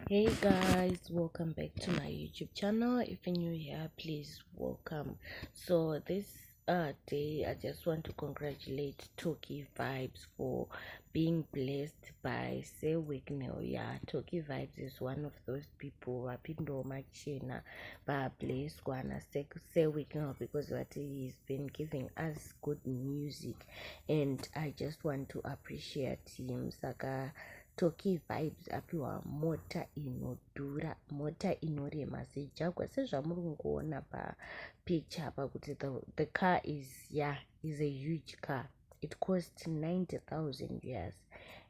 Hey guys, welcome back to my YouTube channel. If you're new here, please welcome. So this day I just want to congratulate Toki Vibes for being blessed by Say Wignell. Yeah, Toki Vibes is one of those people Apindo Machina by blessed Gwana Say Wignell because what he's been giving us good music, and I just want to appreciate him. Saka Toki Vibes apiwa mota inodhura, mota inorema sejagwa sezvamuri kungoona papicture apa kuti the car is a huge car. It cost 90,000 years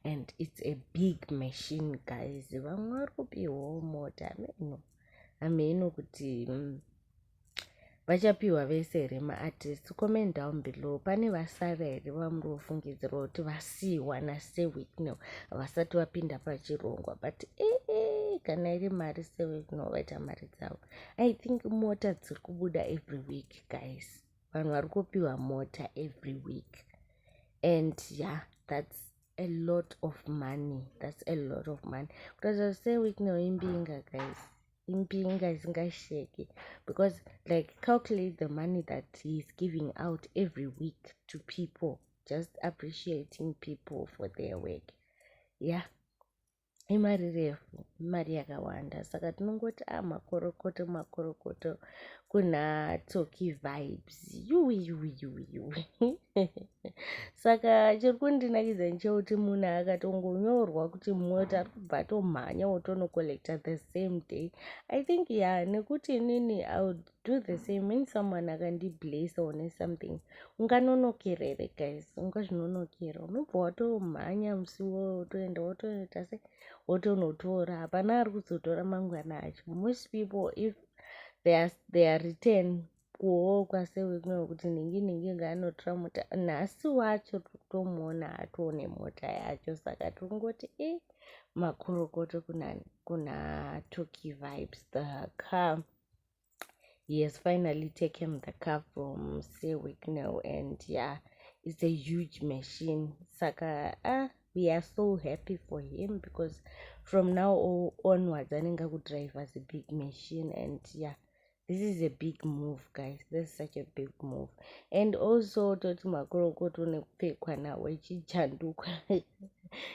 and it's a big machine guys. Vamwe vari kupiwawo mota ameno kuti vachapiwa vese here maartist. Comment down below pane vasara here vamuri kufungidzirwa kuti vasiyiwa naSewignell vasati vapinda pachirongwa, but kana iri mari Sewignell vaita mari dzavo. I think mota dziri kubuda every week guys, vanhu vari kupiwa mota every week, and yeah, that's a lot of money. Kutaura Sewignell imbinga guys, impinga isingasheki, because like calculate the money that he's giving out every week to people, just appreciating people for their work. Yeah, imari refu, imari yakawanda. Saka tinongoti makorokoto kuna Toki Vibes yuwi saka chiri kundinakidza nchekuti munhu akatongonyorwa kuti mota ari kubva atomhanya wotonocollecta the same day. I think nekuti inini I would do the same when someone akandiblessa one something. Unganonokera here guys, ungazvinonokera, unobva watomhanya musi wotoenda wotoita se wotonotora, hapana ari kuzotora mangwana acho. Most people if their return kuwo kwaSewignell kuti ningi ngaanotora mota, nhasi wacho tomuona hatoone mota yacho. Saka tongoti makorokoto kuna Toki Vibes. The car, he has finally taken the car from Sewignell, and yeah, it's a huge machine. Saka we are so happy for him because from now onwards anenga kudrive as a big machine, and yeah, this is a big move guys, this is such a big move. And also toti makorokoto nekupfekwa nawo echijandukwa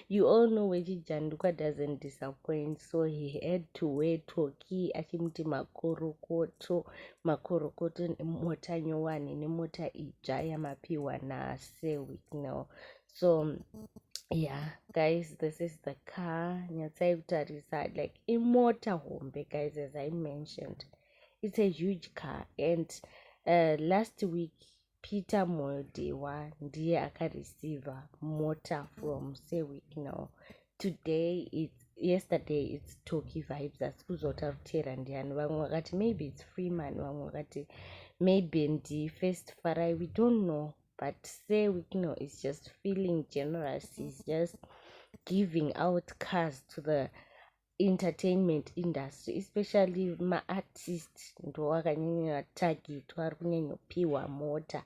you all know wechijandukwa doesn't disappoint, so he had to wear Toki achimuti makorokoto mota nyowani nemota itsva yamapiwa naSewignell. So yeah guys, this is the car. Nyatsai kutarisa, like imota hombe guys, as I mentioned, it's a huge car. And last week Peter Moldewa ndiye akareceiva mota from Sewignell. Yesterday it's Toki Vibes asi kuzotautira ndiani. Vamwe vakati maybe it's Freeman, vamwe vakati maybe ndiFirst Farai, we don't know, but Sewignell is just feeling generous. He's just giving out cars to the entertainment industry, especially maartist ndo akanyanya target ari kunyanyopiwa mota.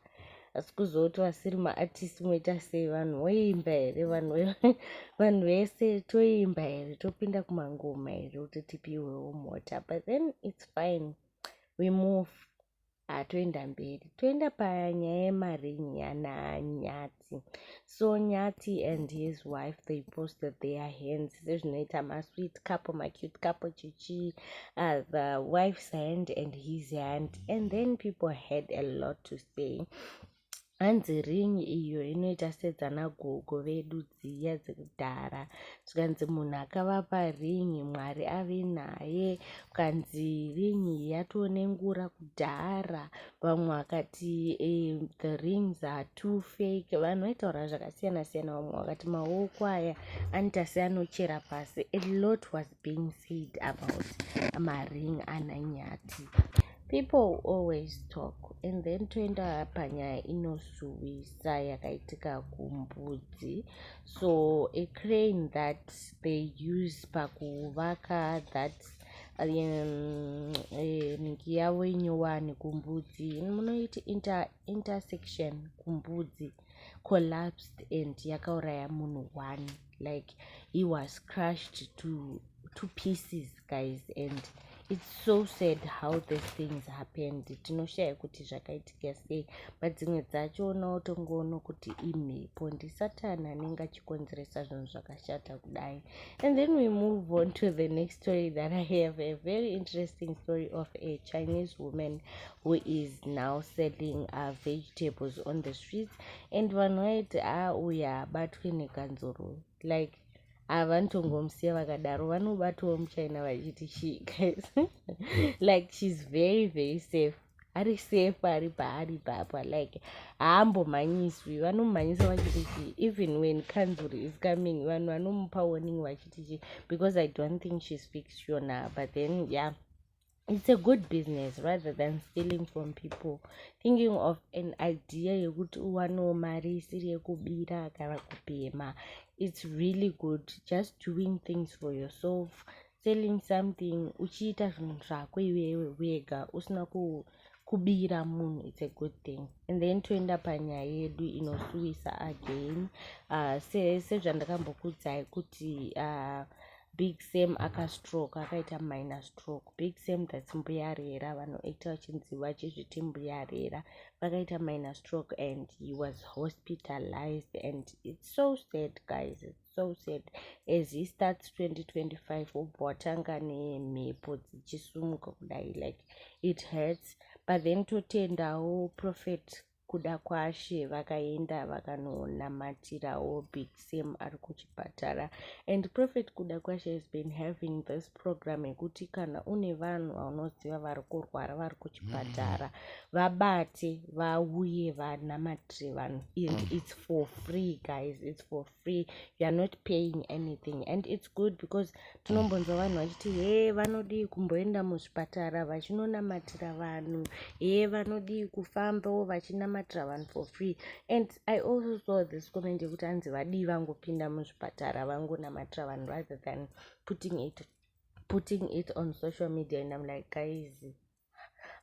Asi kuzoti vasiri maartist moita sei? Vanhu voimba here? Vanhu vese toimba here? Topinda kumangoma here kuti tipiwewo mota? But then it's fine, we move. Toenda mberi, toenda panyaya yemaringi naNyati. So Nyati and his wife, they posted their hands sezvinoita masweet couple, cute couple chichi, the wife's hand and his hand, and then people had a lot to say. Hanzi ring iyo inoita sedzanagogo vedu dziya dzekudhara, zvikanzi munhu akavapa ringi Mwari ave naye, ukanzi ringi yatonengura kudhara, vamwe vakati the rings are too fake. Vanhu vaitaura zvakasiyana siyana, vamwe vakati maoko aya anoita seanochera pasi. A lot was being said about maring ananyati. People always talk, and then toenda panyaya inosuwisa yakaitika kumbudzi. So a crane that they use pakuvaka that ningi yavo inyowani kumbudzi, munoiti intersection kumbudzi, collapsed and yakauraya munhu one. Like he was crushed to to pieces, guys, and it's so sad how these things happened. Tinoshaya kuti zvakaitika sei, but dzimwe dzacho unotongoona kuti imhepo ndisatani anenge achikonzeresa zvinhu zvakashata kudai. And then we move on to the next story that I have, a very interesting story of a Chinese woman who is now selling vegetables on the streets, and vanhu vaiti uya abatwe nekanzuro, like havanotongomusiya vakadaro, vanobatawo muchina vachiti chii, guys. Like she's very very safe, ari safe ari paari papa, like haambomhanyiswi, vanomhanyisa vachiti chii, even when kanzuro is coming vanhu vanomupa warning vachiti chii, because I don't think she speaks Shona. But then yeah, it's a good business rather than stealing from people, thinking of an idea yekuti uwanewo mari isiri yekubira kana kupema. It's really good just doing things for yourself, selling something, uchiita zvinhu zvako iwewe wega usina kubira munhu. It's a good thing. And then toenda panyaya yedu inosuwisa again, sezvandakambokuudzai kuti Big Sam akastroke, akaita minor stroke. Big Sam that's mbuyarera, vanoita vachinzi vachizviti mbuyarera, vakaita minor stroke and he was hospitalized, and it's so sad, guys. It's so sad. As he starts 2025 obva watanga nemhepo dzichisumuka kudai, like it hurts. But then totendawo Prophet kuda kwashe vakaenda vakanonamatirawo Big Sam ari kuchipatara. And Prophet kuda kwashe has been having this program yekuti kana une vanhu vaunoziva vari kurwara vari kuchipatara, vabate vauye vanamatire vanhu, and it's for free, guys. It's for free. You are not paying anything, and it's good because tinombonzwa vanhu vachiti vanodii kumboenda muzvipatara vachinonamatira vanhu, vanodii kufambawo vachinamatira vanhu for free. And I also saw this comment yekuti hanzi vadii vangopinda muzvipatara vangonamatira vanhu rather than putting it on social media. And I'm like, guys,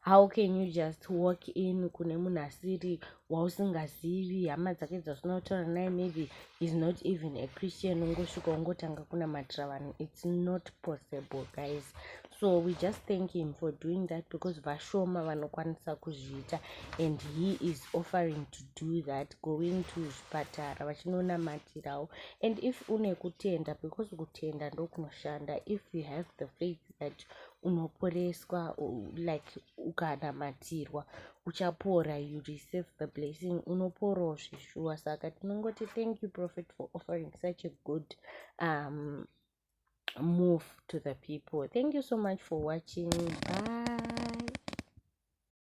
how can you just walk in kune munhu asiri wausingazivi, hama dzake dzasinotaura naye, maybe he's not even a Christian, ungosvika ungotanga kunamatira vanhu? It's not possible, guys. So we just thank him for doing that, because vashoma vanokwanisa kuzviita, and he is offering to do that, going to zvipatara vachinonamatirawo. And if une kutenda, because kutenda ndokunoshanda, if you have the faith that unoporeswa, like ukanamatirwa uchapora, you receive the blessing, unoporawo zvishua. Saka tinongoti thank you Prophet for offering such a good move to the people. Thank you so much for watching. Bye.